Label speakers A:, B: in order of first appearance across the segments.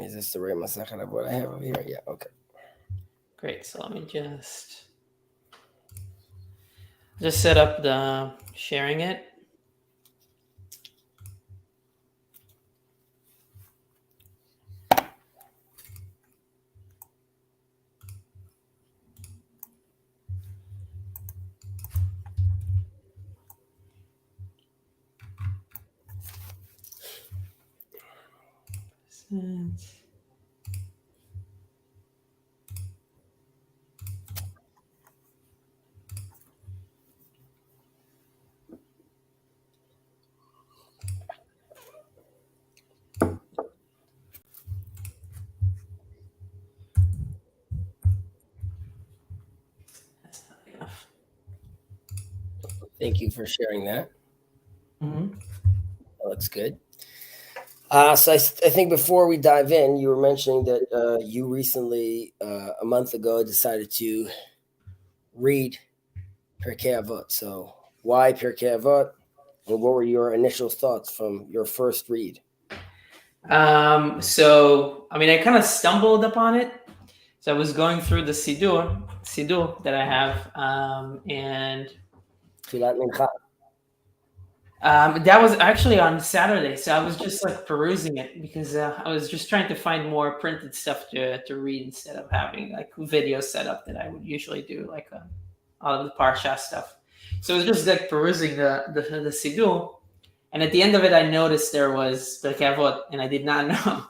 A: Is this the right Masachet of what I have over here? Yeah, okay.
B: Great. So let me just set up the sharing it. That's not enough.
A: Thank you for sharing that.
B: Mm-hmm.
A: That looks good. So I think before we dive in, you were mentioning that you recently, a month ago, decided to read Pirkei Avot. So why Pirkei Avot, and what were your initial thoughts from your first read?
B: So I mean, I kind of stumbled upon it. So I was going through the Sidur that I have, and
A: Filat Mincha.
B: that was actually on Saturday. So I was just like perusing it because I was just trying to find more printed stuff to read instead of having like video setup that I would usually do, like all of the Parsha stuff. So it was just like perusing the Sidur, and at the end of it, I noticed there was Pirkei Avot, and I did not know.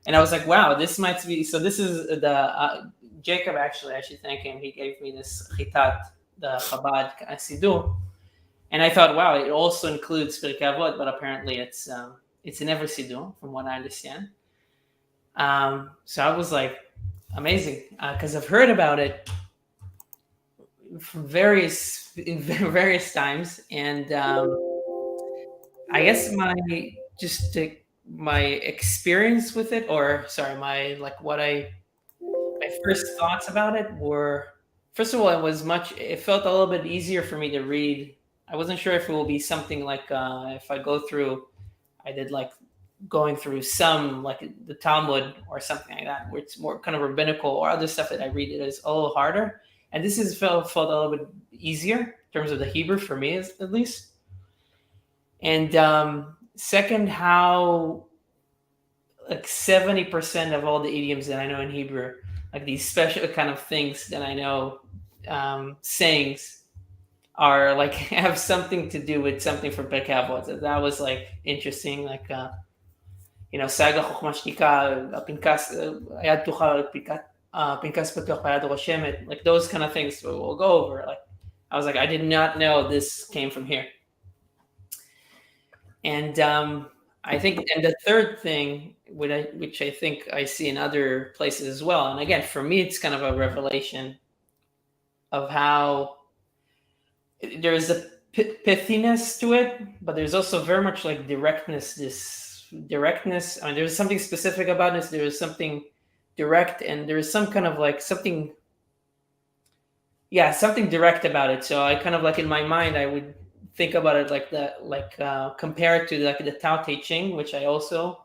B: And I was like, wow, this might be. So this is the Jacob. Actually, I should thank him. He gave me this chitat, the Chabad Sidur, and I thought, wow, it also includes Pirkei Avot, but apparently it's in every Sidur, from what I understand. So I was like, amazing, because I've heard about it from various times, and I guess my experience with it, or sorry, my first thoughts about it were, first of all, it felt a little bit easier for me to read. I wasn't sure if it will be something like if I did like going through some like the Talmud or something like that, where it's more kind of rabbinical, or other stuff that I read it is a little harder. And this felt a little bit easier in terms of the Hebrew for me, at least. And second, how like 70% of all the idioms that I know in Hebrew, like these special kind of things that I know, sayings, are like have something to do with something from Pirkei Avot. So that was like interesting, like Saga Chochma Shtika, Pinkas Ayad Tuchal, Pinkas Patuch Ayad Roshemet, like those kind of things we'll go over. Like I was like, I did not know this came from here. And I think, and the third thing, which I think I see in other places as well, and again, for me, it's kind of a revelation of how there's a pithiness to it, but there's also very much like directness. I mean, there's something specific about this. There is something direct, and there is some kind of like something direct about it. So I kind of like in my mind, I would think about it like that, like compare it to like the Tao Te Ching, which I also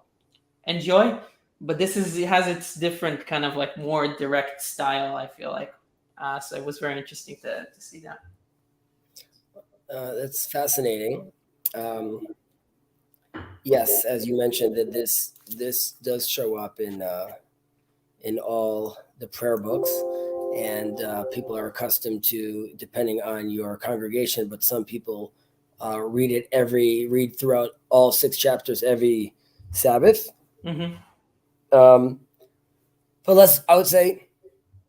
B: enjoy, but it has its different kind of like more direct style, I feel like. So it was very interesting to see that.
A: That's fascinating. Yes, as you mentioned, that this does show up in all the prayer books, and people are accustomed to, depending on your congregation, but some people read throughout all 6 chapters every Sabbath.
B: Mm-hmm.
A: But I would say,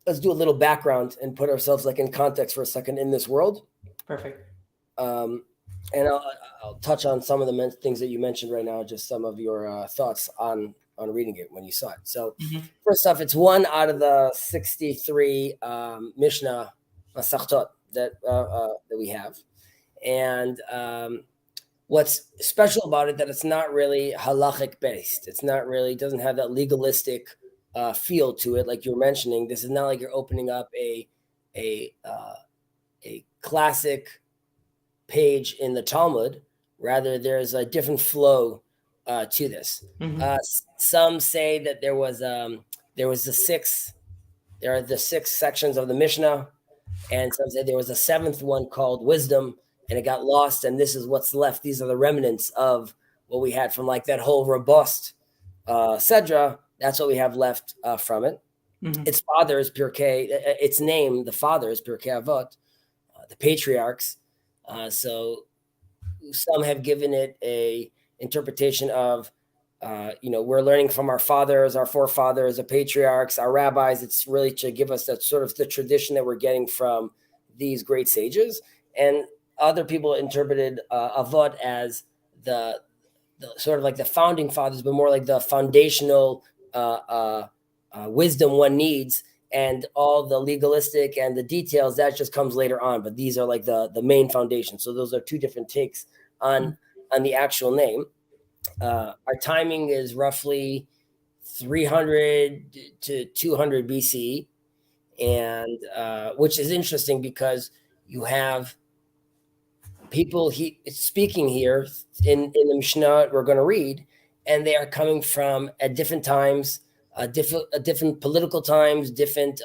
A: let's do a little background and put ourselves like in context for a second in this world.
B: Perfect.
A: And I'll touch on some of the things that you mentioned right now, just some of your thoughts on reading it when you saw it. So First off, it's one out of the 63 Mishnah Masachtot that we have. And what's special about it, that it's not really halachic based. It's not really, doesn't have that legalistic feel to it. Like you were mentioning, this is not like you're opening up a classic page in the Talmud. Rather, there's a different flow to this. Some say that there was the six. There are the 6 sections of the Mishnah, and some say there was a 7th one called Wisdom, and it got lost, and this is what's left. These are the remnants of what we had from like that whole robust Sedra. That's what we have left from it. Its father is Pirkei. Its name, the father, is Pirkei Avot, the patriarchs. So some have given it a interpretation of, we're learning from our fathers, our forefathers, the patriarchs, our rabbis. It's really to give us that sort of the tradition that we're getting from these great sages. And other people interpreted Avot as the sort of like the founding fathers, but more like the foundational wisdom one needs, and all the legalistic and the details that just comes later on. But these are like the main foundation. So those are 2 different takes on the actual name. Our timing is roughly 300 to 200 BC, and which is interesting because you have people speaking here in the Mishnah we're going to read, and they are coming from at different times, different political times, different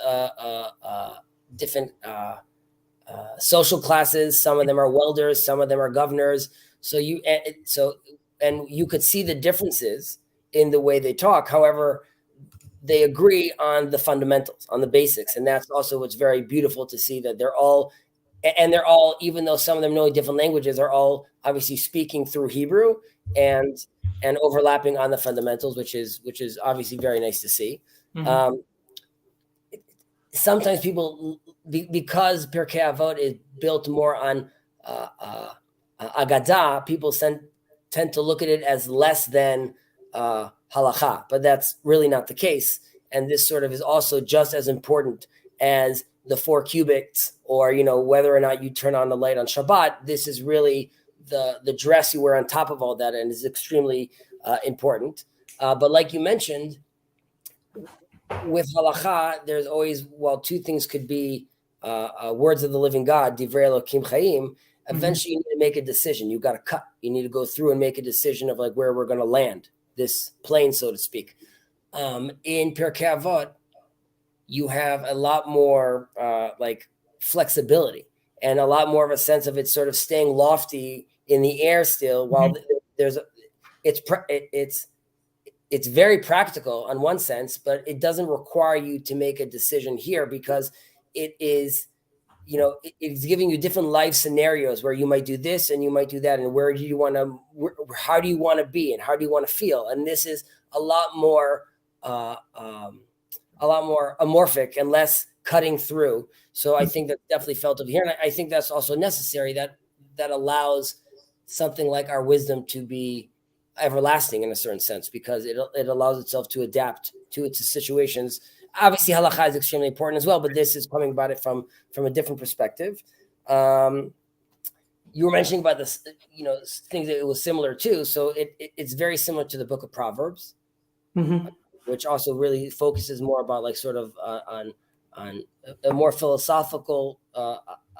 A: social classes. Some of them are welders, some of them are governors. So you could see the differences in the way they talk. However, they agree on the fundamentals, on the basics, and that's also what's very beautiful to see, that they're all, even though some of them know different languages, are all obviously speaking through Hebrew and overlapping on the fundamentals, which is obviously very nice to see. Sometimes people, because Pirkei Avot is built more on Agadah, people tend to look at it as less than halacha, but that's really not the case. And this sort of is also just as important as the 4 cubits, or whether or not you turn on the light on Shabbat. This is really the dress you wear on top of all that, and is extremely important. But like you mentioned, with halacha, there's always, 2 things could be words of the living God, divrei Elokim Chaim. Eventually, you need to make a decision. You got to cut. You need to go through and make a decision of like where we're going to land this plane, so to speak. In Pirkei Avot, you have a lot more like flexibility, and a lot more of a sense of it sort of staying lofty in the air still, while it's very practical on one sense, but it doesn't require you to make a decision here, because it is, it's giving you different life scenarios where you might do this and you might do that, and how do you want to be, and how do you want to feel? And this is a lot more amorphic and less cutting through. So I think that definitely felt over here, and I think that's also necessary. That allows something like our wisdom to be everlasting in a certain sense, because it allows itself to adapt to its situations. Obviously, halacha is extremely important as well, but this is coming about it from a different perspective. You were mentioning about this, things that it was similar to. So it's very similar to the book of Proverbs, which also really focuses more about like sort of on a more philosophical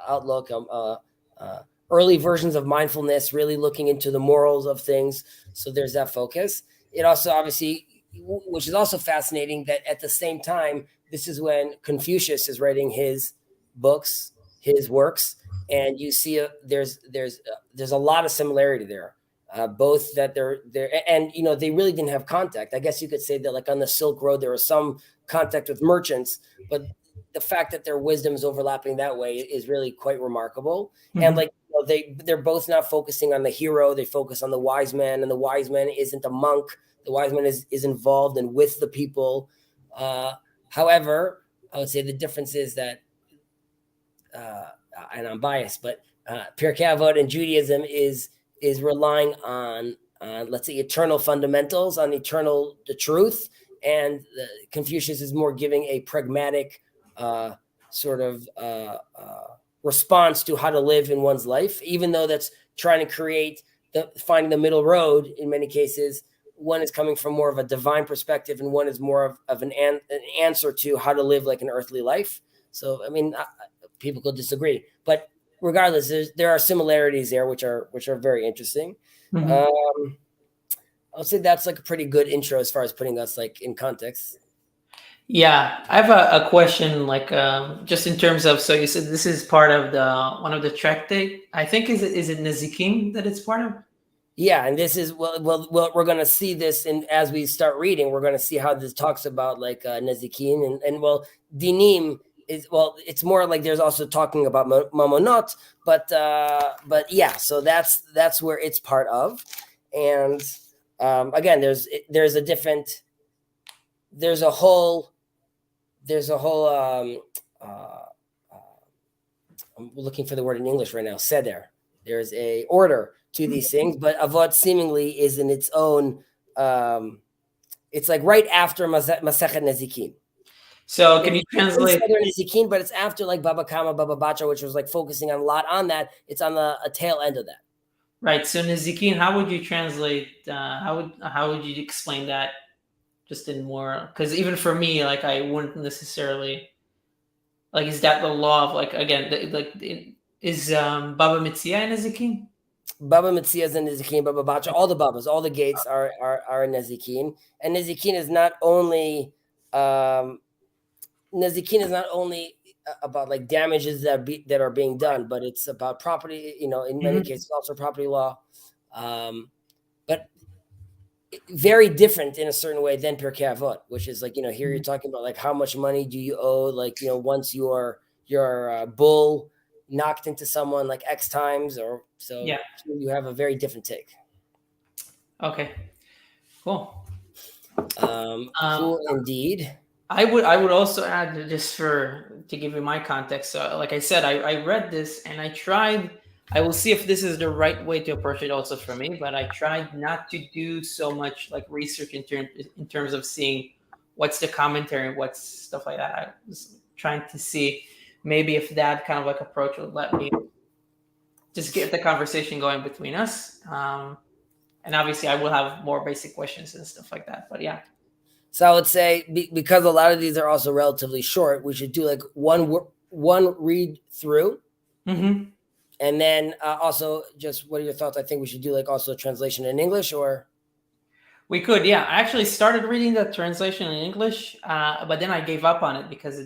A: outlook. Early versions of mindfulness, really looking into the morals of things. So there's that focus. It also obviously, which is also fascinating, that at the same time, this is when Confucius is writing his books, his works, and you see there's a lot of similarity there. Both that they're and they really didn't have contact. I guess you could say that like on the Silk Road there was some contact with merchants, but the fact that their wisdom is overlapping that way is really quite remarkable. And like they're both not focusing on the hero; they focus on the wise man, and the wise man isn't a monk. The wise man is involved and with the people. However, I would say the difference is that, and I'm biased, but Pirkei Avot in Judaism is relying on let's say eternal fundamentals, on the truth, and Confucius is more giving a pragmatic sort of response to how to live in one's life, even though that's trying to finding the middle road. In many cases, one is coming from more of a divine perspective, and one is more of an answer to how to live like an earthly life. So, I mean, people could disagree, but regardless, there are similarities there, which are very interesting. I'll say that's like a pretty good intro as far as putting us like in context.
B: Yeah, I have a question, like just in terms of, so you said this is part of the one of the tractate. I think is it Nezikim that it's part of?
A: Yeah, and this is well we're going to see this, and as we start reading, we're going to see how this talks about like Nezikin and well dinim is well it's more like there's also talking about mamonot, but yeah, so that's where it's part of, and again there's a different there's a whole uh, I'm looking for the word in English right now, seder. There's a order to these things, but Avot seemingly is in its own. It's like right after Masechet Nezikin.
B: So can you translate?
A: Nezikin, but it's after like Baba Kama, Baba Bacha, which was like focusing on a lot on that. It's on a tail end of that.
B: Right. So Nezikin, how would you translate? How would you explain that? Just in more, because even for me, like I wouldn't necessarily like. Is that the law of like again? Is Baba Mitzia and Nezikin?
A: Baba Mitzia is in Nezikin, Baba Bacha, all the Babas, all the gates are in Nezikin, and Nezikin is not only about like damages that are being done, but it's about property. You know, in many cases, also property law, but very different in a certain way than Pirkei Avot, which is like, you know, here you're talking about like how much money do you owe, like, you know, once your bull knocked into someone like X times, or so.
B: Yeah,
A: you have a very different take.
B: Okay, cool.
A: Cool indeed.
B: I would also add, just to give you my context. So, like I said, I read this and I tried. I will see if this is the right way to approach it also for me, but I tried not to do so much like research in terms of seeing what's the commentary, what's stuff like that. I was trying to see maybe if that kind of like approach would let me just get the conversation going between us. And obviously I will have more basic questions and stuff like that, but yeah.
A: So I would say because a lot of these are also relatively short, we should do like one read through. And then also, just what are your thoughts? I think we should do like also a translation in English, or
B: we could. Yeah, I actually started reading the translation in English, but then I gave up on it because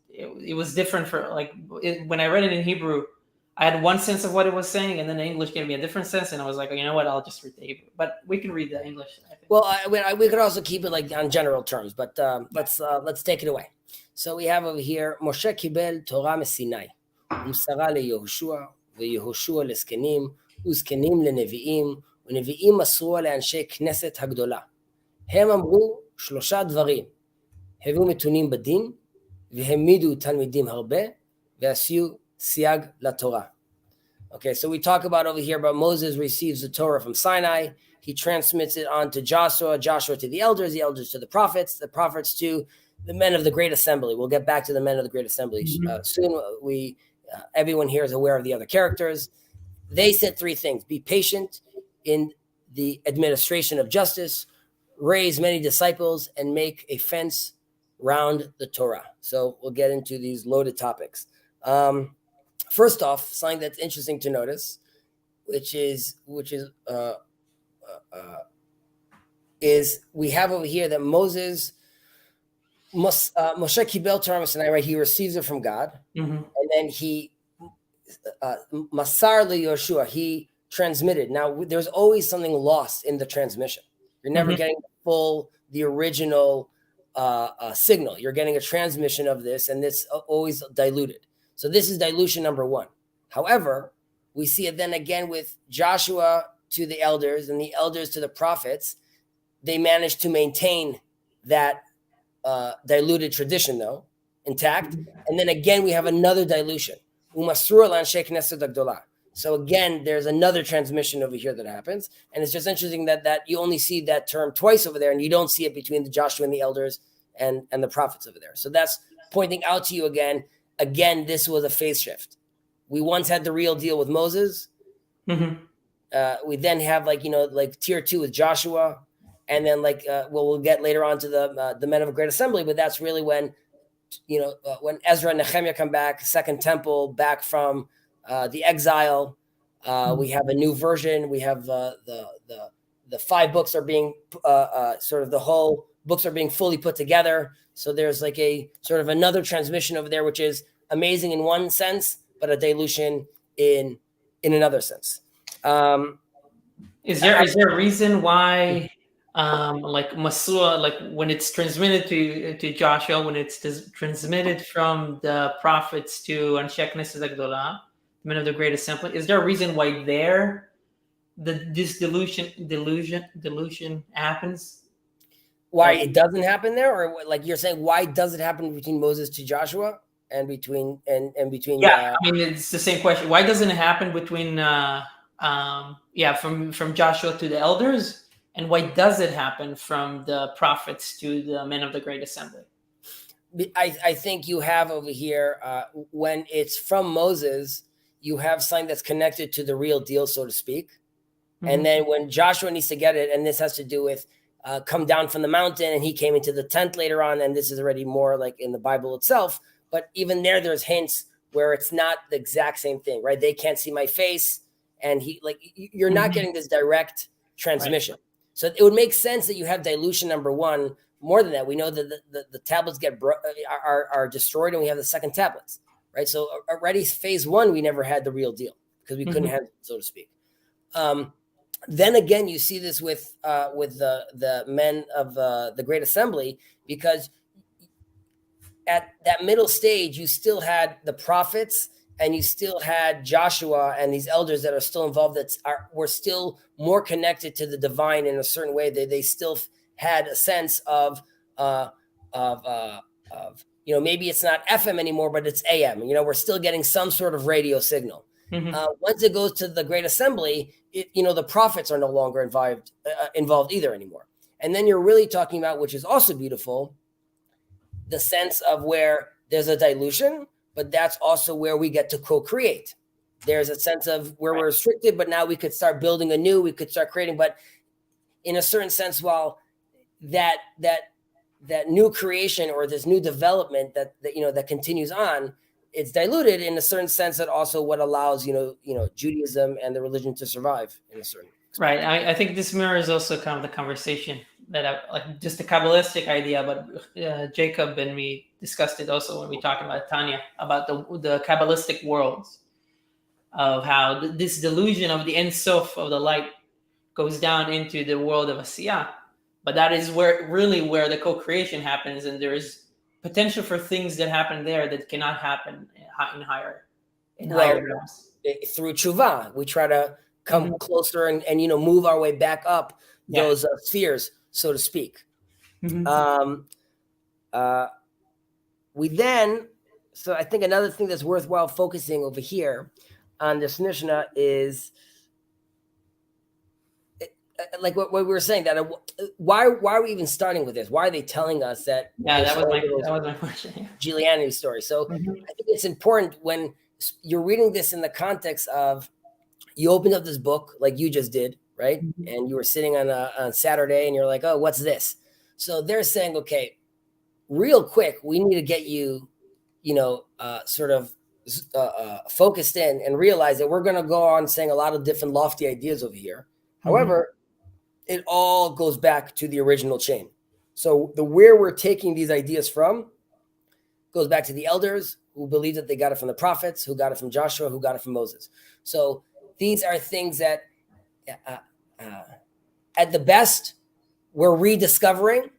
B: it was different for like when I read it in Hebrew, I had one sense of what it was saying, and then the English gave me a different sense, and I was like, oh, you know what? I'll just read the Hebrew. But we can read the English. I think.
A: Well, we could also keep it like on general terms, but let's take it away. So we have over here Moshe kibel Torah meSinai, umsara leYehoshua. ויהושע לזקנים, וזקנים לנביאים, ונביאים מסרו לאנשי כנסת הגדולה. הם אמרו 3 דברים, הביאו מתונים בדין, והעמידו תלמידים הרבה, ועשו סייג לתורה. Okay, so we talk about over here about Moses receives the Torah from Sinai. He transmits it on to Joshua to the elders to the prophets to the men of the Great Assembly. We'll get back to the men of the Great Assembly soon. Everyone here is aware of the other characters. They said 3 things: be patient in the administration of justice, raise many disciples, and make a fence round the Torah. So we'll get into these loaded topics. First off, something that's interesting to notice, which is we have over here that Moshe kibel Torah Sinai, right? He receives it from God, and then he masar leYehoshua, he transmitted. Now, there's always something lost in the transmission. You're never getting the original signal. You're getting a transmission of this, and it's always diluted. So this is dilution number 1. However, we see it then again with Joshua to the elders and the elders to the prophets. They managed to maintain that diluted tradition, though, intact. And then again, we have another dilution. So again, there's another transmission over here that happens. And it's just interesting that you only see that term twice over there, and you don't see it between the Joshua and the elders and the prophets over there. So that's pointing out to you again, this was a phase shift. We once had the real deal with Moses. We then have like tier 2 with Joshua. And then we'll get later on to the men of a great assembly, but that's really when, when Ezra and Nehemiah come back, Second Temple, back from the exile. We have a new version. We have the 5 books are being sort of the whole books are being fully put together. So there's like a sort of another transmission over there, which is amazing in one sense, but a dilution in another sense.
B: Is there a reason why, like Masua, like when it's transmitted to Joshua, when it's transmitted from the prophets to Anshe Knesset Agdolah, men of the Great Assembly, is there a reason why this delusion happens?
A: Why it doesn't happen there, or like you're saying, why does it happen between Moses to Joshua and between and between?
B: Yeah, I mean it's the same question. Why doesn't it happen between from Joshua to the elders, and why does it happen from the prophets to the men of the Great Assembly?
A: I think you have over here when it's from Moses, you have something that's connected to the real deal, so to speak. Mm-hmm. And then when Joshua needs to get it, and this has to do with come down from the mountain, and he came into the tent later on, and this is already more like in the Bible itself. But even there's hints where it's not the exact same thing, right? They can't see my face, and you're not getting this direct transmission. Right. So it would make sense that you have dilution. Number one, more than that, we know that the tablets are destroyed, and we have the second tablets, right? So already phase 1, we never had the real deal because we couldn't have it, so to speak. Then again, you see this with the men of the Great Assembly, because at that middle stage, you still had the prophets, and you still had Joshua and these elders that are still involved. Were still more connected to the divine in a certain way. They still had a sense of maybe it's not FM anymore, but it's AM. We're still getting some sort of radio signal. Mm-hmm. Once it goes to the Great Assembly, the prophets are no longer involved either anymore. And then you're really talking about, which is also beautiful, the sense of where there's a dilution, but that's also where we get to co-create. There's a sense of where we're restricted, but now we could start building anew. We could start creating, but in a certain sense, while that new creation or this new development that continues on, it's diluted in a certain sense. That also what allows Judaism and the religion to survive in a certain extent.
B: Right. I think this mirrors also kind of the conversation that like just the Kabbalistic idea, but Jacob and me discussed it also when we talked about Tanya, about the Kabbalistic worlds, of how this delusion of the Ein Sof of the light goes down into the world of Asiyah. But that is where the co-creation happens, and there is potential for things that happen there that cannot happen in higher realms.
A: Through tshuva, we try to come closer and move our way back up those spheres, so to speak. Mm-hmm. So I think another thing that's worthwhile focusing over here on this Mishnah is like what we were saying, that why are we even starting with this? Why are they telling us that?
B: Yeah, that was my question. Yeah.
A: Giuliani story. So I think it's important when you're reading this in the context of, you opened up this book like you just did, right? Mm-hmm. And you were sitting on Saturday, and you're like, oh, what's this? So they're saying, okay, real quick, we need to get you, sort of focused in and realize that we're going to go on saying a lot of different lofty ideas over here. Mm-hmm. However, it all goes back to the original chain. So where we're taking these ideas from goes back to the elders, who believe that they got it from the prophets, who got it from Joshua, who got it from Moses. So these are things that at the best, we're rediscovering.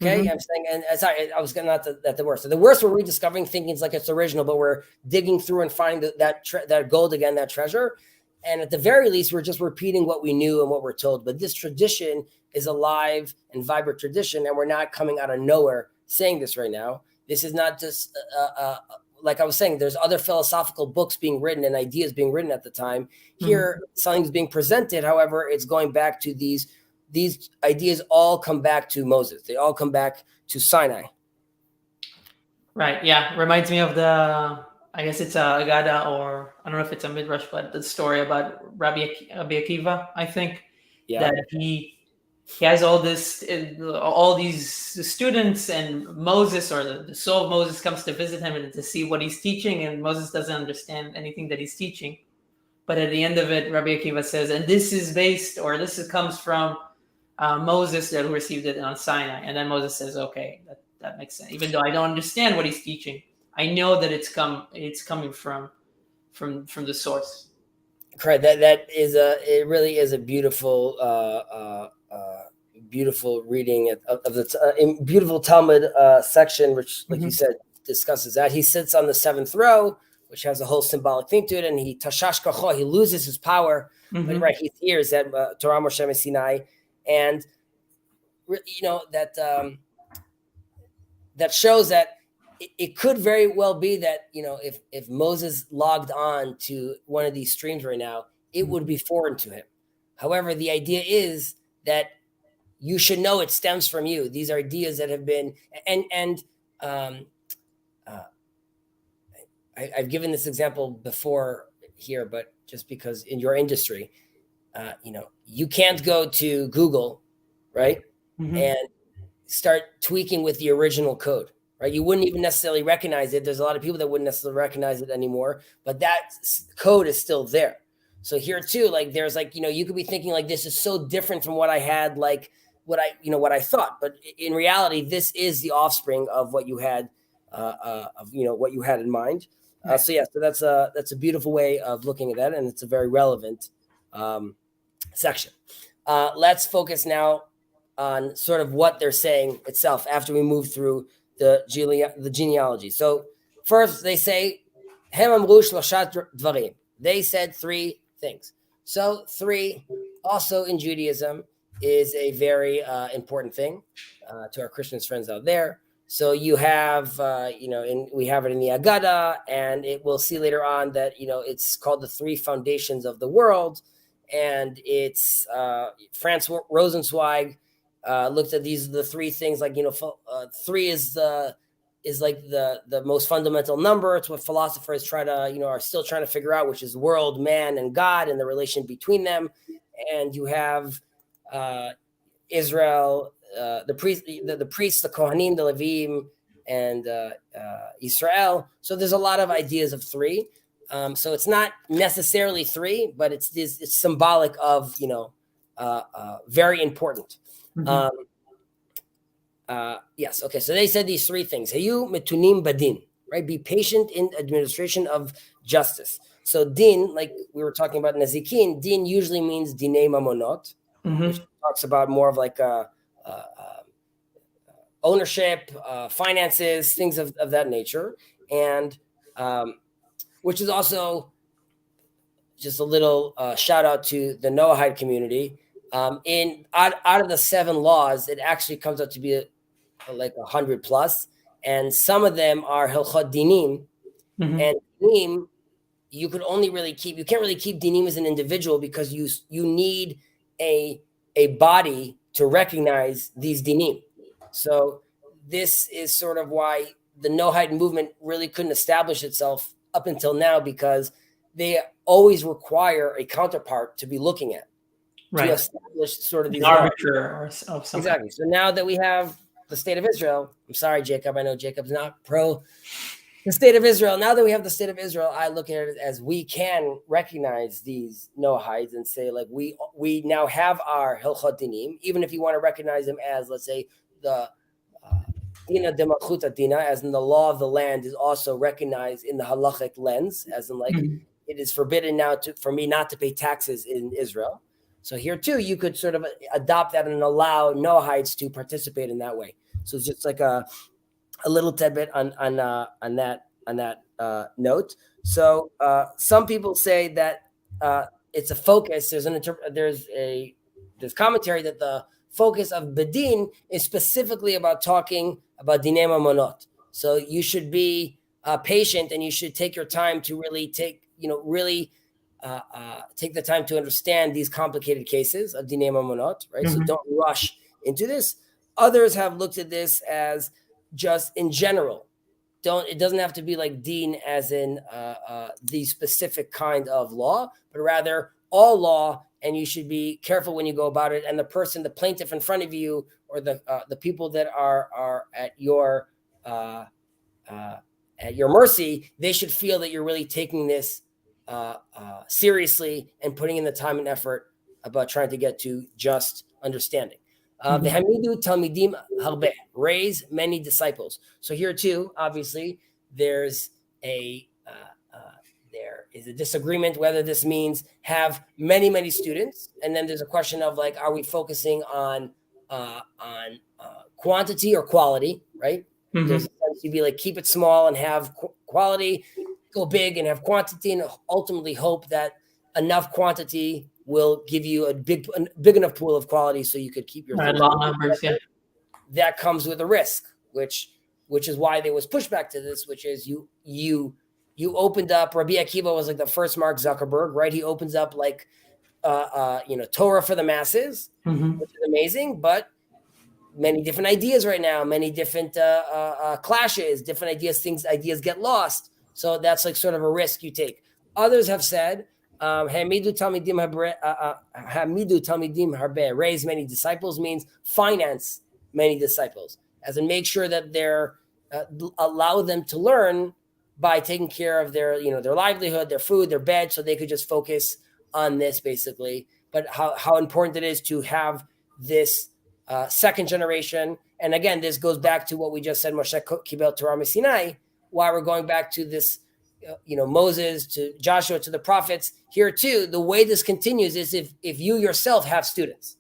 A: Okay, I'm saying, and sorry, I was not at the worst. So the worst, we're rediscovering, thinking it's like it's original, but we're digging through and finding that gold again, that treasure. And at the very least, we're just repeating what we knew and what we're told. But this tradition is a live and vibrant tradition, and we're not coming out of nowhere saying this right now. This is not just like I was saying. There's other philosophical books being written and ideas being written at the time. Here, something's being presented. However, it's going back to these ideas. All come back to Moses. They all come back to Sinai.
B: Right. Yeah. Reminds me of I guess it's a Agada, or I don't know if it's a Midrash, but the story about Rabbi Akiva, I think, that he has all these students, and Moses, or the soul of Moses, comes to visit him and to see what he's teaching, and Moses doesn't understand anything that he's teaching. But at the end of it, Rabbi Akiva says, and this comes from Moses that received it on Sinai, and then Moses says, "Okay, that makes sense." Even though I don't understand what he's teaching, I know that it's coming from the source.
A: Correct. It really is a beautiful beautiful reading of the beautiful Talmud section, which, like you said, discusses that. He sits on the seventh row, which has a whole symbolic thing to it, and he tashash kacho, he loses his power. But right, he hears that Torah Moshe Sinai, and that that shows that it could very well be that if Moses logged on to one of these streams right now, it would be foreign to him. However, the idea is that you should know it stems from you. These are ideas that have been I've given this example before here, but just because in your industry, you can't go to Google, right, and start tweaking with the original code, right? You wouldn't even necessarily recognize it. There's a lot of people that wouldn't necessarily recognize it anymore, but that code is still there. So here too, like there's you could be thinking like, this is so different from what I had, like what I thought, but in reality, this is the offspring of what you had, what you had in mind. So that's a beautiful way of looking at that, and it's a very relevant section. Let's focus now on sort of what they're saying itself after we move through the genealogy. So first, they say, Hem amru shloshat dvarim. They said three things. So three, also in Judaism, is a very important thing to our Christian friends out there. So you have, we have it in the Agada, and we'll see later on that, it's called the three foundations of the world. And it's Franz Rosenzweig looked at the three things, like, three is like the most fundamental number. It's what philosophers are still trying to figure out, which is world, man, and God, and the relation between them. And you have Israel, the priests, the Kohanim, the Levim, and Israel. So there's a lot of ideas of three. So it's not necessarily three, but it's symbolic of very important. Yes. Okay. So they said these three things. Hayu metunim badin, right? Be patient in administration of justice. So din, like we were talking about nazikin, din usually means dinei mamonot, which talks about more of like ownership, finances, things of that nature, and which is also just a little shout out to the Noahide community. Out of the 7 laws, it actually comes out to be like 100 plus, and some of them are hilchot dinim, and dinim you can't really keep dinim as an individual, because you need a body to recognize these dinim. So this is sort of why the Noahide movement really couldn't establish itself up until now, because they always require a counterpart to be looking at.
B: Right.
A: To establish sort of these
B: arbiter of something.
A: Exactly. So now that we have the state of Israel, I'm sorry, Jacob, I know Jacob's not pro the state of Israel. Now that we have the state of Israel, I look at it as we can recognize these Noahides and say, like, we now have our Hilchot Dinim, even if you want to recognize them as, let's say, the Dina de Malchut Dina, as in the law of the land, is also recognized in the halachic lens, as in like it is forbidden now for me not to pay taxes in Israel. So here too, you could sort of adopt that and allow Noahides to participate in that way. So it's just like a little tidbit on that note. So some people say that it's a focus. There's commentary that the focus of Bedin is specifically about talking about Dinei Mamonot. So you should be patient, and you should take your time to really take the time to understand these complicated cases of Dinei Mamonot, right? So don't rush into this. Others have looked at this as just in general. It doesn't have to be like din as in the specific kind of law, but rather all law, and you should be careful when you go about it. And the plaintiff in front of you, or the people that are at your mercy, they should feel that you're really taking this seriously and putting in the time and effort about trying to get to just understanding. V'hamidu talmidim harbe, raise many disciples. So here too, obviously, there's there is a disagreement whether this means have many students, and then there's a question of like, are we focusing on quantity or quality, right? There's a sense you'd be like, keep it small and have quality, go big and have quantity, and ultimately hope that enough quantity will give you a big enough pool of quality so you could keep your
B: law numbers. Yeah,
A: that comes with a risk, which is why there was pushback to this, which is you opened up. Rabbi Akiva was like the first Mark Zuckerberg, right? He opens up like Torah for the masses, which is amazing, but many different ideas right now, many different clashes, different ideas get lost. So that's like sort of a risk you take. Others have said, Hamidu Talmidim Harbe, raise many disciples means finance many disciples, as in make sure that they're allow them to learn by taking care of their their livelihood, their food, their bed, so they could just focus on this basically. But how important it is to have this second generation. And again, this goes back to what we just said, Moshe Kibel Torah Sinai, why we're going back to this, Moses, to Joshua, to the prophets. Here too, the way this continues is if you yourself have students.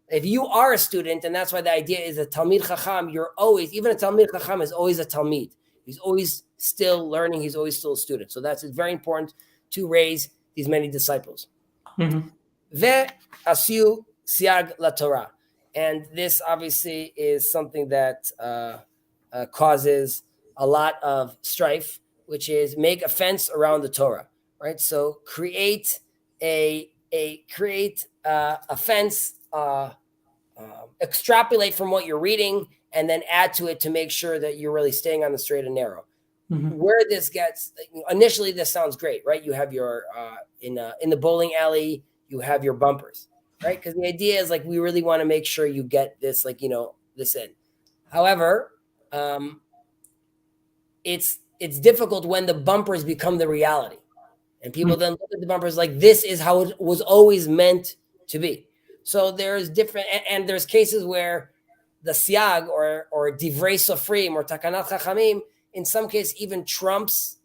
A: If you are a student, and that's why the idea is a Talmid Chacham, even a Talmid Chacham is always a Talmid. He's always still learning. He's always still a student. So it's very important to raise these many disciples. Ve'asiu siag la Torah. And this obviously is something that causes a lot of strife, which is make a fence around the Torah, right? So create a fence, extrapolate from what you're reading, and then add to it to make sure that you're really staying on the straight and narrow. Where this gets, initially, this sounds great, right? You have your in the bowling alley, you have your bumpers, right? Because the idea is like we really want to make sure you get this, this in. However, it's difficult when the bumpers become the reality, and people then look at the bumpers like this is how it was always meant to be. So there's different, and there's cases where the siag or divrei sofrim or takanat chachamim in some cases even trumps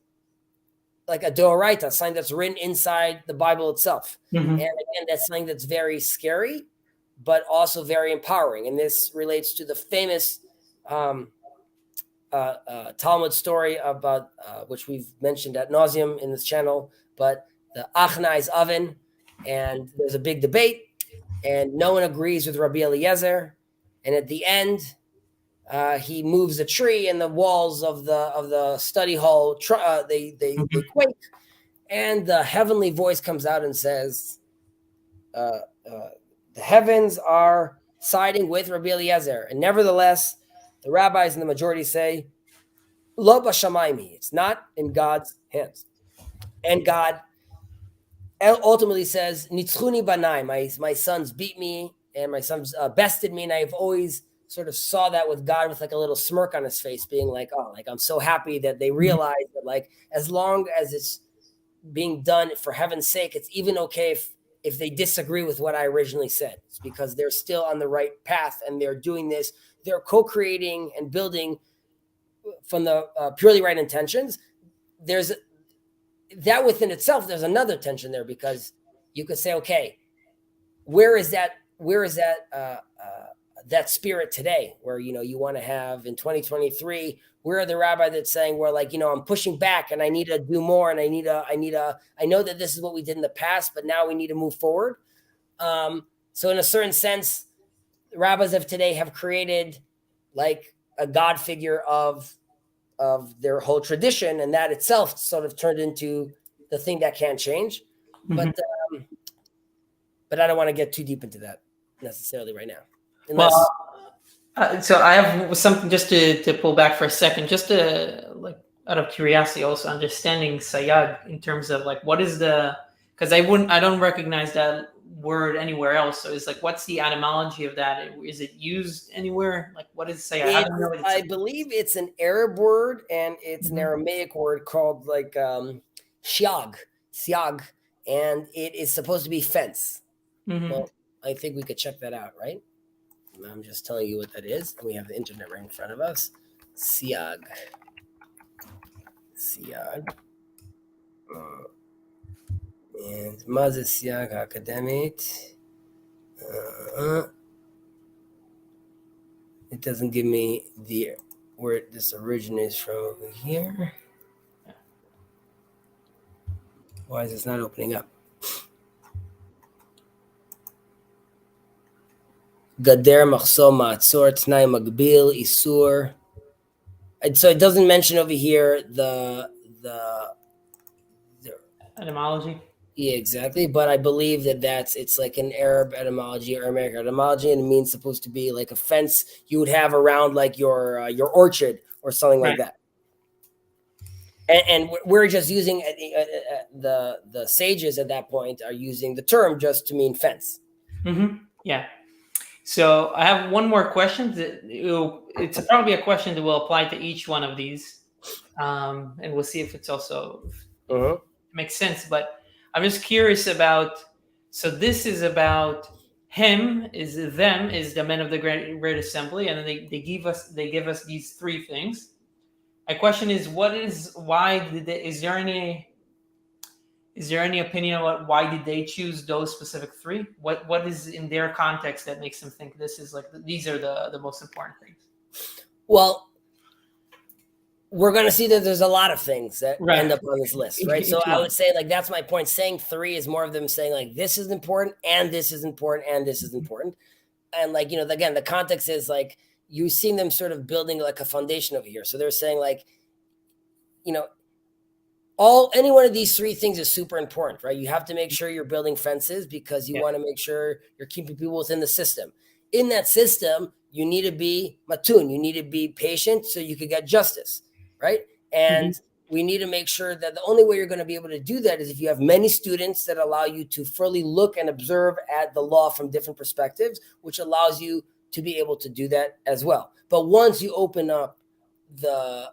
A: like a deoraita, sign that's written inside the Bible itself. And again, that's something that's very scary, but also very empowering. And this relates to the famous Talmud story about which we've mentioned ad nauseum in this channel, but the Achnai's oven, and there's a big debate, and no one agrees with Rabbi Eliezer, and at the end, he moves a tree, and the walls of the study hall they quake, and the heavenly voice comes out and says, "The heavens are siding with Rabbi Eliezer," and nevertheless, the rabbis and the majority say, "Lo b'shamayim," it's not in God's hands, and God ultimately says, "Nitzchuni banai," my sons beat me, and my sons bested me, and I've always sort of saw that with God with like a little smirk on his face, being like, oh, like I'm so happy that they realize that like as long as it's being done for heaven's sake, it's even okay if they disagree with what I originally said. It's because they're still on the right path and they're doing this. They're co-creating and building from the purely right intentions. There's that within itself. There's another tension there because you could say, okay, where is that spirit today, where you want to have in 2023, where are the rabbi that's saying, we're like, I'm pushing back and I need to do more, and I know that this is what we did in the past, but now we need to move forward. So in a certain sense, rabbis of today have created like a God figure of their whole tradition, and that itself sort of turned into the thing that can't change. But I don't want to get too deep into that necessarily right now. Unless...
B: Well, so I have something just to pull back for a second, just to like out of curiosity, also understanding sayag in terms of like what is because I don't recognize that word anywhere else. So it's like, what's the etymology of that? Is it used anywhere? Like, what is sayag?
A: I believe it's an Arab word, and it's an Aramaic word called like siag, and it is supposed to be fence. Well, I think we could check that out, right? I'm just telling you what that is. And we have the internet right in front of us. Siag. And Maze Siag Academic. It doesn't give me where this originates from over here. Why is this not opening up? Gader Machsom Ma'atzor Tnai Magbil Isur. And so it doesn't mention over here the
B: etymology.
A: Yeah, exactly. But I believe it's like an Arab etymology or American etymology, and it means supposed to be like a fence you would have around like your orchard or something like that. And we're just using the sages at that point are using the term just to mean fence.
B: Mm-hmm. Yeah. So I have one more question. It's probably a question that will apply to each one of these, and we'll see if it's also makes sense. But I'm just curious about. So this is about them is the men of the great assembly, and then they give us these three things. My question is, is there any opinion about why did they choose those specific three? What is in their context that makes them think this is like these are the most important things?
A: Well, we're going to see that there's a lot of things that end up on this list, right? So I would say like that's my point. Saying three is more of them saying like this is important and this is important and this is important. And like, again, the context is like you've seen them sort of building like a foundation over here. So they're saying like, any one of these three things is super important, right? You have to make sure you're building fences because you want to make sure you're keeping people within the system. In that system, you need to be matun. You need to be patient so you could get justice, right? And we need to make sure that the only way you're going to be able to do that is if you have many students that allow you to fully look and observe at the law from different perspectives, which allows you to be able to do that as well. But once you open up the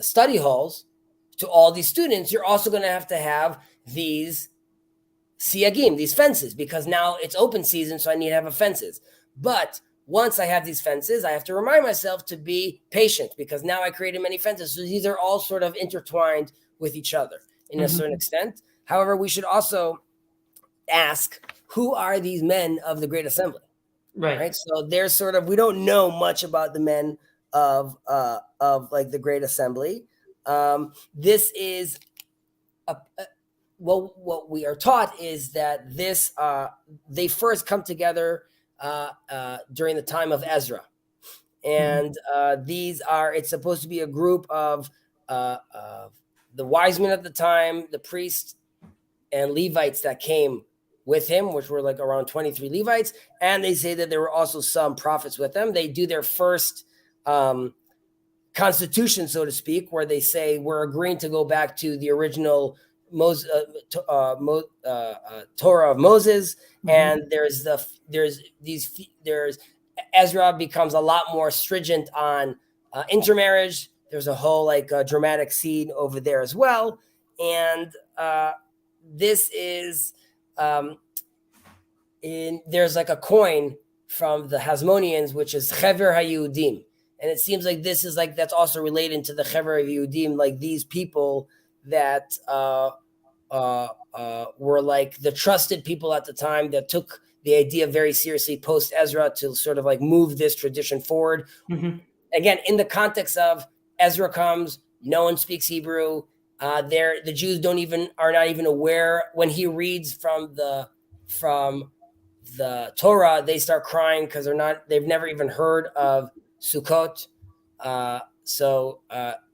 A: study halls to all these students, you're also going to have these siyagim, these fences, because now it's open season, so I need to have fences. But once I have these fences, I have to remind myself to be patient because now I created many fences. So these are all sort of intertwined with each other in a certain extent. However, we should also ask, who are these men of the Great Assembly? Right. So there's sort of, we don't know much about the men of like the Great Assembly. This is what we are taught is that they first come together during the time of Ezra, and it's supposed to be a group of the wise men at the time, the priests and Levites that came with him, which were like around 23 Levites, and they say that there were also some prophets with them. They do their first constitution, so to speak, where they say we're agreeing to go back to the original Torah of Moses, and there's Ezra becomes a lot more stringent on intermarriage. There's a whole dramatic scene over there as well, and this is there's like a coin from the Hasmoneans, which is Chever HaYehudim. And it seems like this is like, that's also related to the Chever HaYehudim, like these people that were like the trusted people at the time that took the idea very seriously post Ezra to sort of like move this tradition forward. Again, in the context of Ezra comes, no one speaks Hebrew. The Jews are not even aware when he reads from the Torah, they start crying because they've never even heard of Sukkot. So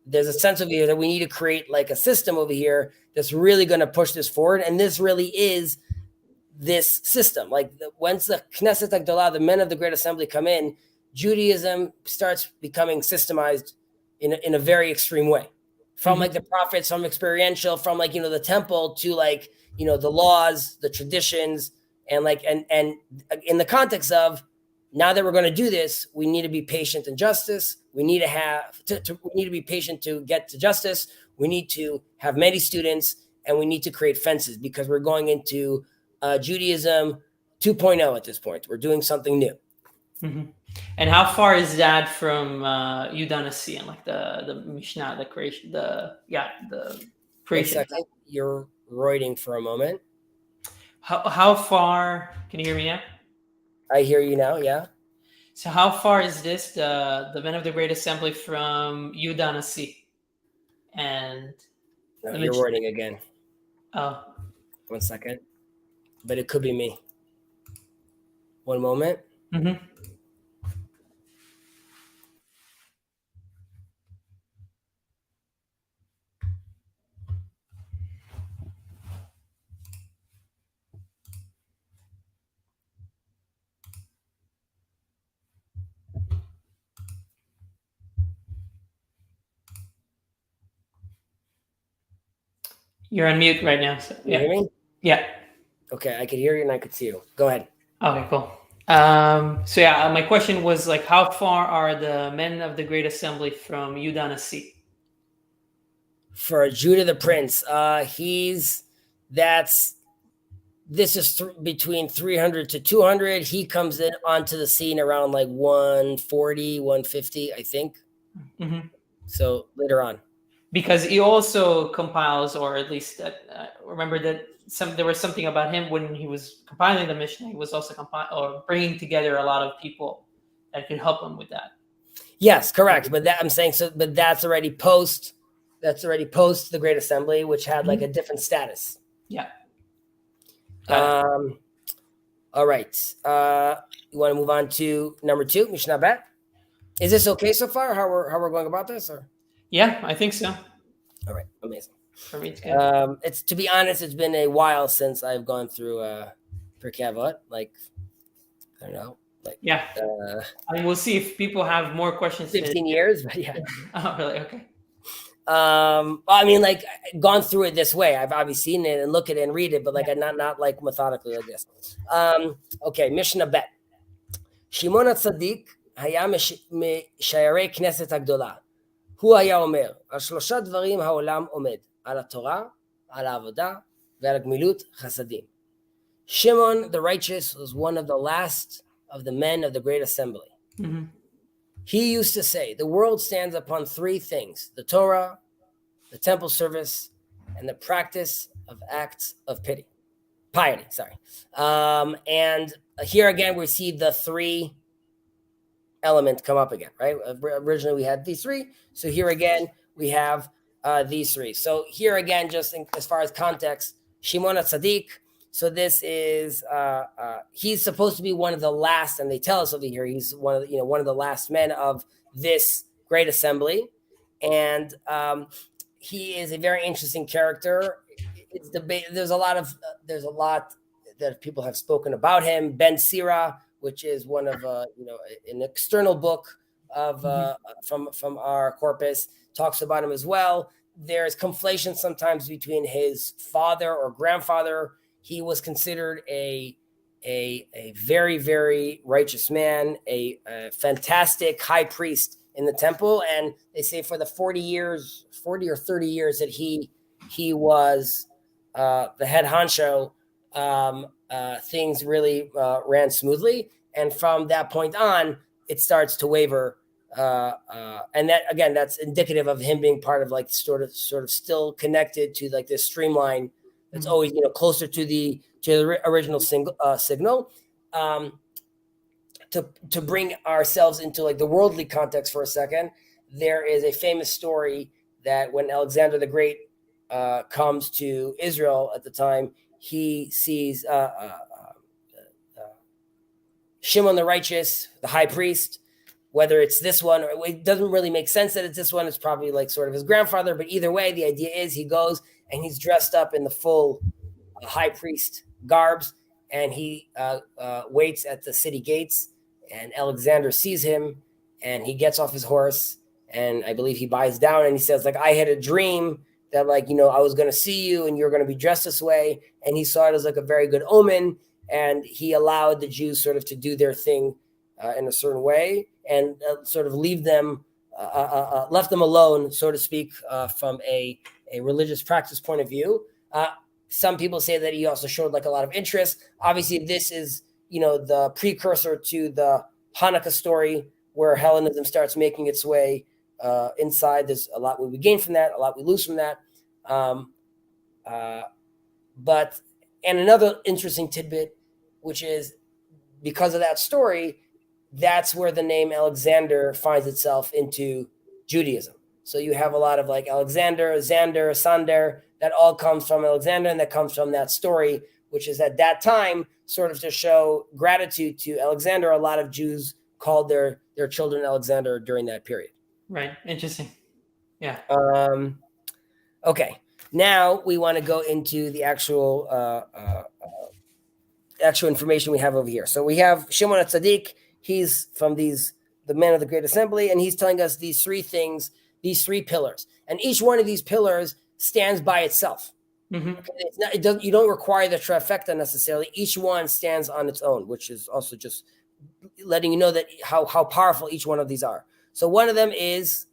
A: there's a sense of here that we need to create like a system over here that's really going to push this forward. And this really is this system. Like once the Knesset Agdolah, the men of the Great Assembly come in, Judaism starts becoming systemized in a very extreme way. From like the prophets, from experiential, from like, the temple to like, the laws, the traditions, and like, and in the context of, now that we're going to do this, we need to be patient in justice. We need to we need to be patient to get to justice. We need to have many students, and we need to create fences because we're going into Judaism 2.0 at this point. We're doing something new.
B: Mm-hmm. And how far is that from Yudanasi and like the Mishnah, the creation, the
A: 1
B: creation?
A: second. You're writing for a moment.
B: How far? Can you hear me now?
A: I hear you now. Yeah.
B: So how far is this the men of the Great Assembly from Yudanasi and
A: No,
B: the
A: you're
B: Mishnah?
A: writing again.
B: Oh.
A: 1 second. But it could be me. One moment.
B: Mm-hmm. You're on mute right now. So,
A: Can you hear me?
B: Yeah.
A: Okay, I could hear you and I could see you. Go ahead.
B: Okay, cool. So yeah, my question was like, how far are the men of the Great Assembly from Yudanasi?
A: For Judah the Prince, this is between 300 to 200. He comes in onto the scene around like 140, 150, I think.
B: Mm-hmm.
A: So later on.
B: Because he also compiles, or at least remember that there was something about him when he was compiling the Mishnah. He was also bringing together a lot of people that could help him with that.
A: Yes, correct. But that I'm saying so. But that's already post. That's already post the Great Assembly, which had like a different status.
B: Yeah.
A: All right. You want to move on to number 2, Mishnah Bet? Is this okay so far? How we're going about this? Or
B: Yeah, I think so.
A: all right, amazing.
B: For me, it's good.
A: It's, to be honest, it's been a while since I've gone through Pirkei Avot. Like, I don't know, like
B: Yeah. I mean, we'll see if people have more questions.
A: 15 years, but yeah.
B: Oh, really? Okay.
A: I mean, like, gone through it this way. I've obviously seen it and look at it and read it, but like, not like methodically like this. Okay, Mishnah Bet. Shimon HaTzadik היה משיירי כנסת הגדולה. הוא היה אומר, על 3 דברים העולם עומד, על התורה, על העבודה, ועל גמילות חסדים. Shimon the righteous was one of the last of the men of the Great Assembly.
B: Mm-hmm.
A: He used to say, the world stands upon 3 things, the Torah, the temple service, and the practice of acts of piety. And here again, we see the 3 elements come up again, right? Originally, we had these 3. So here again, we have these 3. So here again, just as far as context, Shimon HaTzadik. So this is he's supposed to be one of the last, and they tell us over here he's one of the last men of this great assembly, and he is a very interesting character. It's there's a lot that people have spoken about him. Ben Sira, which is one of an external book of from our corpus, talks about him as well. There's conflation sometimes between his father or grandfather. He was considered a very, very righteous man, a fantastic high priest in the temple. And they say for the 40 or 30 years that he was the head honcho, things really ran smoothly. And from that point on, it starts to waver. And that, again, that's indicative of him being part of like sort of still connected to like this streamline that's always closer to the original signal. To bring ourselves into like the worldly context for a second, there is a famous story that when Alexander the Great comes to Israel at the time, he sees Shimon the righteous, the high priest. Whether it's this one, or it doesn't really make sense that it's this one. It's probably like sort of his grandfather, but either way, the idea is he goes and he's dressed up in the full high priest garbs, and he waits at the city gates, and Alexander sees him, and he gets off his horse, and I believe he buys down, and he says, like, I had a dream that, like, I was going to see you, and you're going to be dressed this way, and he saw it as like a very good omen, and he allowed the Jews sort of to do their thing in a certain way, and sort of left them alone, so to speak, from a religious practice point of view. Some people say that he also showed like a lot of interest. Obviously, this is, the precursor to the Hanukkah story where Hellenism starts making its way inside. There's a lot we gain from that, a lot we lose from that. But another interesting tidbit, which is because of that story, that's where the name Alexander finds itself into Judaism. So you have a lot of like Alexander, Xander, Sander, that all comes from Alexander, and that comes from that story, which is at that time sort of to show gratitude to Alexander. A lot of Jews called their children Alexander during that period.
B: Right. Interesting. Yeah.
A: Okay. Now we want to go into the actual information we have over here. So we have Shimon HaTzadik. He's from the men of the Great Assembly, and he's telling us these three things, these three pillars. And each one of these pillars stands by itself.
B: Mm-hmm.
A: Okay? You don't require the trifecta necessarily. Each one stands on its own, which is also just letting you know that how powerful each one of these are. So one of them is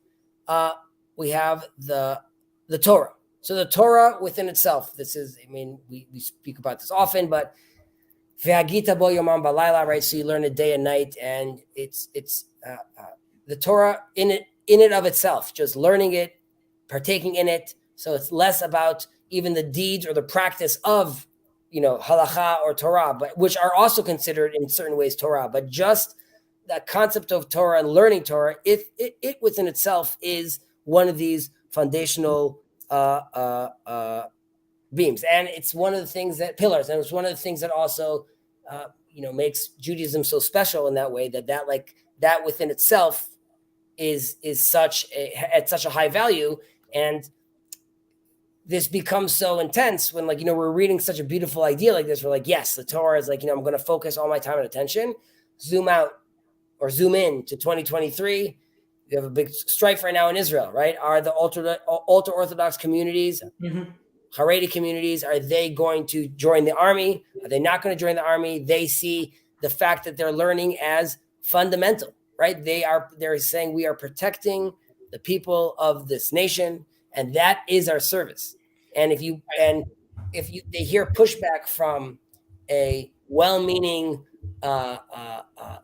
A: we have the Torah. So the Torah within itself, this is, I mean, we speak about this often, but Ve'agita bo yomam balayla, right? So you learn it day and night, and it's the Torah in it of itself, just learning it, partaking in it. So it's less about even the deeds or the practice of, halacha or Torah, but which are also considered in certain ways Torah, but just that concept of Torah and learning Torah, it within itself is one of these foundational beams, and it's one of the things that pillars, and it's one of the things that also makes Judaism so special in that way, that within itself is at such a high value. And this becomes so intense when we're reading such a beautiful idea like this. We're like, yes, the Torah is I'm going to focus all my time and attention. Zoom out or zoom in to 2023. You have a big strife right now in Israel, right? Are the ultra-Orthodox communities,
B: mm-hmm.
A: Haredi communities, are they going to join the army? Are they not going to join the army? They see the fact that they're learning as fundamental, right? They're saying we are protecting the people of this nation, and that is our service. And if they hear pushback from a well-meaning,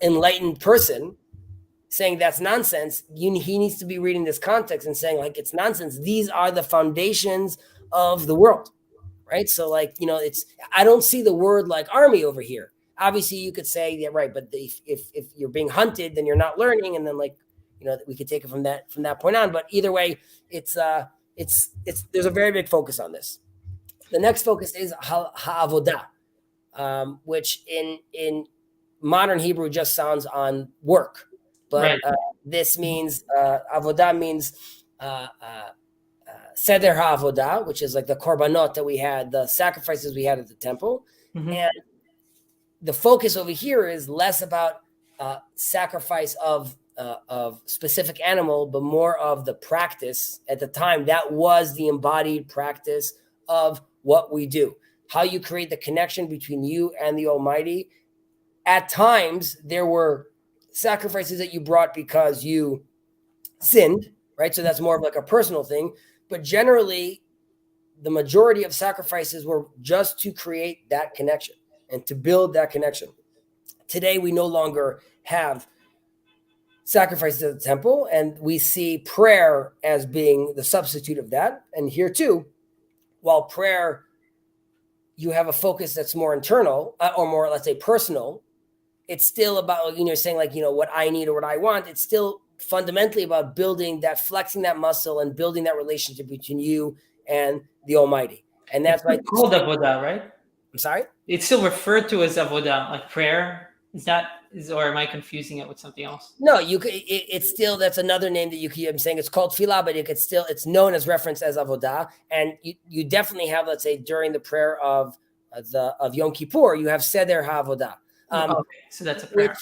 A: enlightened person saying that's nonsense, he needs to be reading this context and saying it's nonsense. These are the foundations of the world, right? So I don't see the word army over here. Obviously you could say, yeah, right, but if you're being hunted, then you're not learning, and then we could take it from that point on. But either way, it's there's a very big focus on this. The next focus is ha'avodah, which in modern Hebrew just sounds on work, but
B: right.
A: This means avodah means seder ha'avodah, which is the korbanot that we had, the sacrifices we had at the temple.
B: Mm-hmm.
A: And the focus over here is less about sacrifice of specific animal, but more of the practice. At the time, that was the embodied practice of what we do, how you create the connection between you and the Almighty. At times, there were sacrifices that you brought because you sinned, right? So that's more of a personal thing. But generally, the majority of sacrifices were just to create that connection and to build that connection. Today, we no longer have sacrifices at the temple, and we see prayer as being the substitute of that. And here too, while prayer, you have a focus that's more internal or more, let's say, personal, it's still about, saying what I need or what I want. It's still fundamentally about building that, flexing that muscle and building that relationship between you and the Almighty. And that's why
B: it's called avodah, right?
A: I'm sorry?
B: It's still referred to as avodah, like prayer. Or am I confusing it with something else?
A: No, it's still, that's another name that I'm saying it's called tefillah, but it's known as reference as avodah. And you definitely have, let's say, during the prayer of Yom Kippur, you have seder ha'avodah.
B: Okay, so that's a prayer.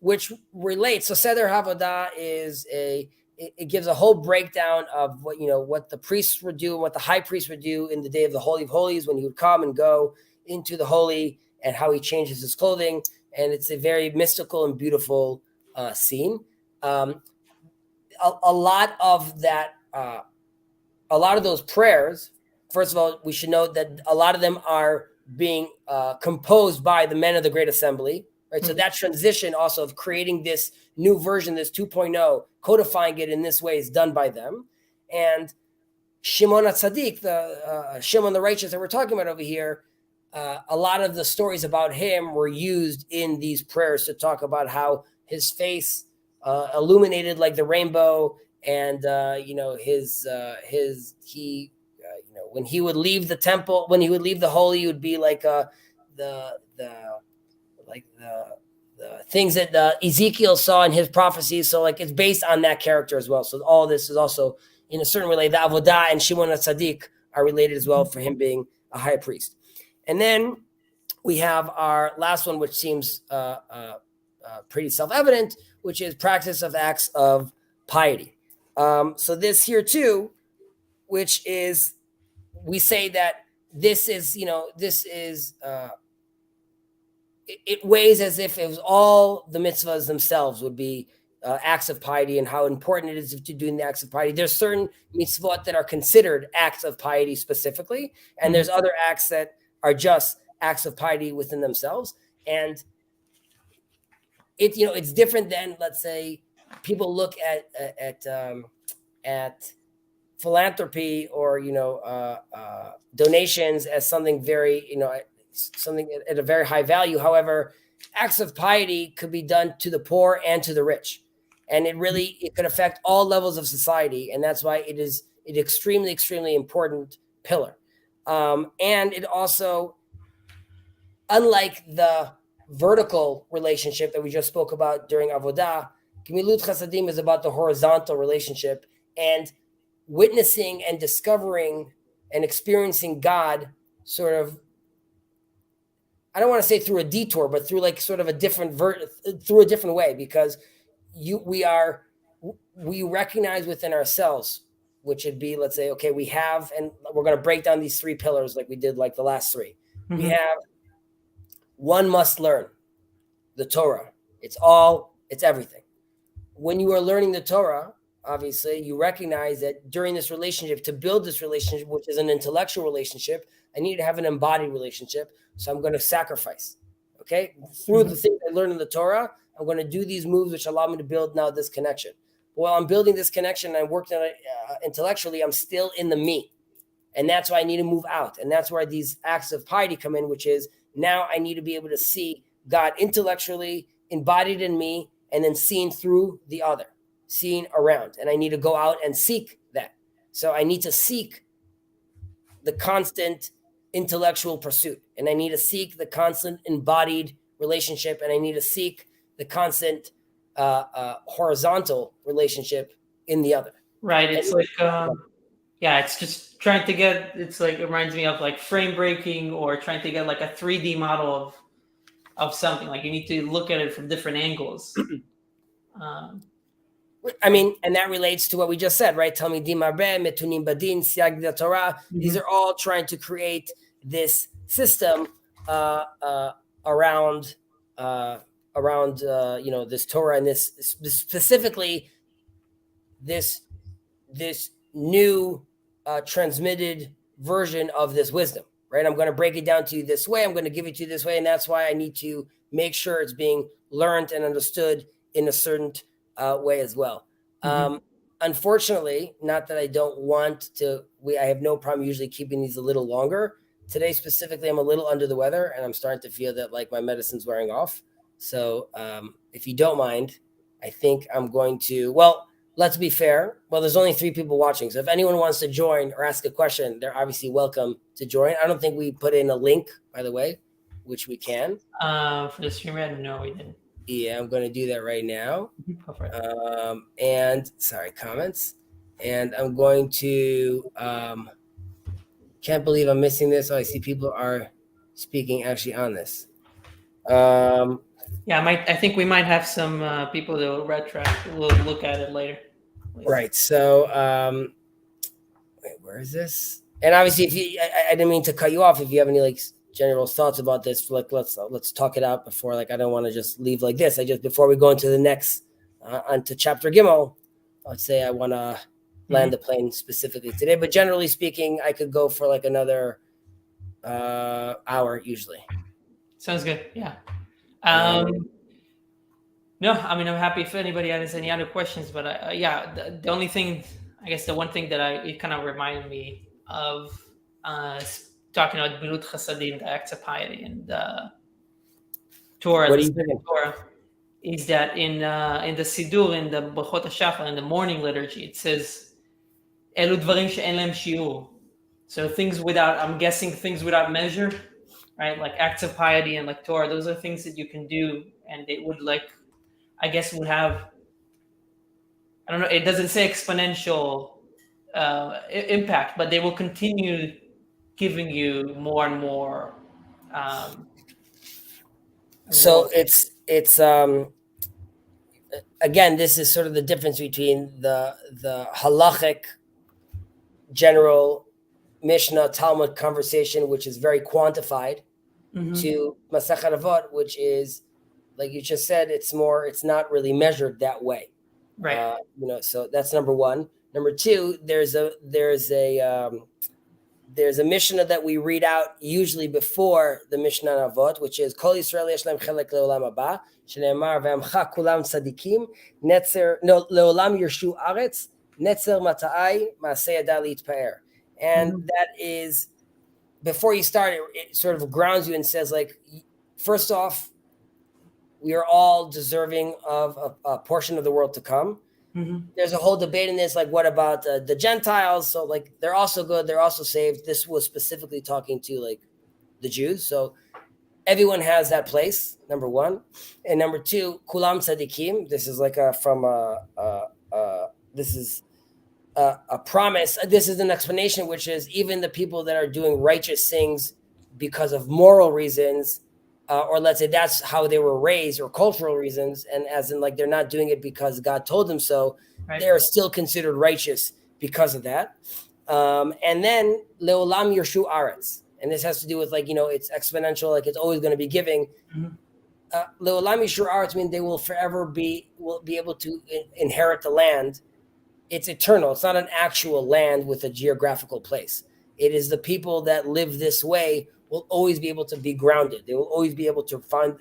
A: Which relates. So Seder Havodah it gives a whole breakdown of what the priests would do and what the high priest would do in the day of the Holy of Holies when he would come and go into the holy, and how he changes his clothing. And it's a very mystical and beautiful scene. A lot of that, a lot of those prayers, first of all, we should note that a lot of them are being composed by the men of the Great Assembly, right? So that transition also of creating this new version, this 2.0, codifying it in this way is done by them. And Shimon HaTzadik, the Shimon the righteous that we're talking about over here, a lot of the stories about him were used in these prayers to talk about how his face illuminated like the rainbow, and when he would leave the temple, when he would leave the holy, it would be like the things that Ezekiel saw in his prophecies. So like it's based on that character as well. So all this is also in a certain way, the Avodah and Shimon HaTzadik are related as well for him being a high priest. And then we have our last one, which seems pretty self-evident, which is practice of acts of piety. So this here too, which is, we say that this is, it weighs as if it was all the mitzvahs themselves would be acts of piety, and how important it is to doing the acts of piety. There's certain mitzvot that are considered acts of piety specifically, and there's other acts that are just acts of piety within themselves. And it's different than, let's say, people look at philanthropy or donations as something very something at a very high value. However, acts of piety could be done to the poor and to the rich, and it could affect all levels of society, and that's why it is an extremely, extremely important pillar. And it also, unlike the vertical relationship that we just spoke about during Avodah, Gemilut Chasadim is about the horizontal relationship and witnessing and discovering and experiencing God sort of, I don't want to say through a detour, but through like sort of a different through a different way, because we recognize within ourselves, which would be, let's say, okay, we have, and we're going to break down these three pillars like we did like the last three. We have one must learn, the Torah. It's everything. When you are learning the Torah, obviously, you recognize that during this relationship, to build this relationship, which is an intellectual relationship, I need to have an embodied relationship. So I'm going to sacrifice. Okay? Through the things I learned in the Torah, I'm going to do these moves which allow me to build now this connection. While I'm building this connection and I'm working on it intellectually, I'm still in the me. And that's why I need to move out. And that's where these acts of piety come in, which is now I need to be able to see God intellectually embodied in me and then seen through the other, seen around. And I need to go out and seek that. So I need to seek the constant intellectual pursuit, and I need to seek the constant embodied relationship, and I need to seek the constant horizontal relationship in the other.
B: Right. It's it's just trying to get, it's like, it reminds me of like frame breaking, or trying to get like a 3D model of something. Like you need to look at it from different angles.
A: I mean, and that relates to what we just said, right? Talmidim Arbeh, Metunim Badin, Siag da Torah. These are all trying to create this system around this Torah, and this specifically this new transmitted version of this wisdom, right? I'm going to break it down to you this way. I'm going to give it to you this way, and that's why I need to make sure it's being learned and understood in a certain way as well. Unfortunately, not that I don't want to, I have no problem usually keeping these a little longer. Today specifically, I'm a little under the weather, and I'm starting to feel that like my medicine's wearing off. So if you don't mind, I think I'm going to, let's be fair. Well, there's only 3 people watching. So if anyone wants to join or ask a question, they're obviously welcome to join. I don't think we put in a link, by the way, which we can.
B: For the stream, no, we didn't.
A: Yeah, I'm going to do that right now.
B: Go for it.
A: And sorry, comments. And I'm going to, can't believe I'm missing this. Oh, I see people are speaking actually on this.
B: I think we might have some people that will look at it later.
A: Right. So, wait, where is this? And obviously, I didn't mean to cut you off. If you have any like general thoughts about this, like let's talk it out before. Like I don't want to just leave like this. Before we go into the next onto chapter Gimel, let's say I want to land the plane specifically today. But generally speaking, I could go for like another hour usually.
B: Sounds good. Yeah. No, I mean, I'm happy if anybody has any other questions, but yeah, the only thing, I guess the one thing that it kind of reminded me of talking about Birut Chasadim, the acts of piety, and Torah,
A: What
B: the
A: do you think?
B: Torah, is that in the Siddur, in the Brachot HaShachar, in the morning liturgy, it says, Elu dvarim she'en lehem shiur. So things without, I'm guessing things without measure, right? Like acts of piety and like Torah, those are things that you can do, and they would I guess would have, I don't know, it doesn't say exponential impact, but they will continue giving you more and more.
A: So it's again, this is sort of the difference between the halachic general Mishnah Talmud conversation, which is very quantified, to Masechet Avot, which is, like you just said, it's not really measured that way.
B: Right.
A: So that's number one. Number two, there's a Mishnah that we read out usually before the Mishnah Avot, which is Kol Yisrael yesh lehem chelek leolam haba, shene'emar ve'amcha kulam tzadikim, netzer leolam yirshu aretz, netzer mata'ai ma'aseh yada litpaer. And that is, before you start, it sort of grounds you and says, like, first off, we are all deserving of a portion of the world to come. There's a whole debate in this, like, what about the Gentiles? So, like, they're also good, they're also saved. This was specifically talking to, like, the Jews. So everyone has that place, number one. And number two, kulam tzadikim. This is like this is a promise. This is an explanation, which is even the people that are doing righteous things because of moral reasons, or let's say that's how they were raised, or cultural reasons, and as in, like, they're not doing it because God told them so, right. They are still considered righteous because of that. And then leolam yirshu aretz, and this has to do with, like, it's exponential, like it's always going to be giving. Leolam yirshu aretz means they will forever be able to inherit the land. It's eternal. It's not an actual land with a geographical place. It is the people that live this way will always be able to be grounded. They will always be able to find,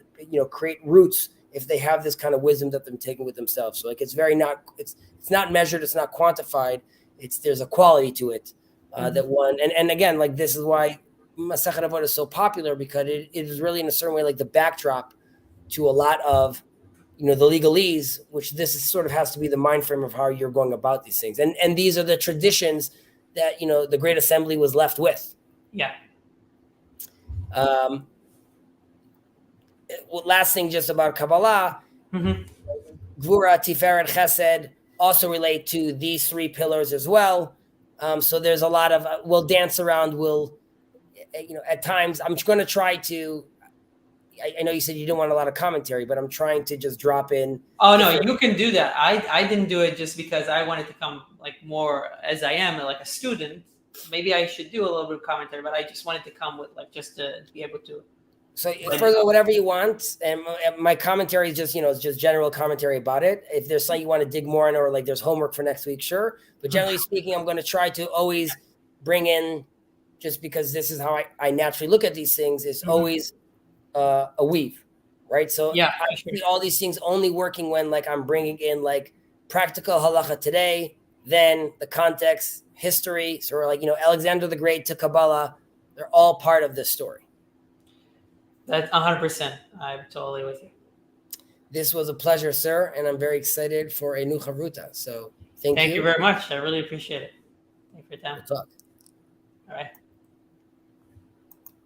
A: create roots if they have this kind of wisdom that they're taking with themselves. So, like, it's not measured, it's not quantified. There's a quality to it that one, and again, like, this is why Masechet Avot is so popular, because it is really in a certain way like the backdrop to a lot of, the legalese, which this is sort of has to be the mind frame of how you're going about these things. And these are the traditions that, the Great Assembly was left with.
B: Yeah.
A: Last thing just about Kabbalah, Gvura, Tiferet, Chesed also relate to these three pillars as well. So there's a lot of, we'll dance around, at times, I'm going to try to, I know you said you don't want a lot of commentary, but I'm trying to just drop in.
B: Oh, no, you can do that. I didn't do it just because I wanted to come, like, more as I am, like a student. Maybe I should do a little bit of commentary, but I just wanted to come with, like, just to be able to.
A: So further, whatever you want, and my commentary is just, it's just general commentary about it. If there's something you want to dig more in, or like there's homework for next week, sure. But generally speaking, I'm going to try to always bring in, just because this is how I naturally look at these things, is always a weave, right? So
B: yeah,
A: I see all these things only working when, like, I'm bringing in, like, practical halacha today, then the context, history. So we're like, Alexander the Great to Kabbalah, they're all part of this story.
B: That's 100%. I'm totally with you.
A: This was a pleasure, sir, and I'm very excited for a new chavruta. So thank you.
B: Thank you very much. I really appreciate it. Thank you for your time.
A: We'll talk.
B: All right.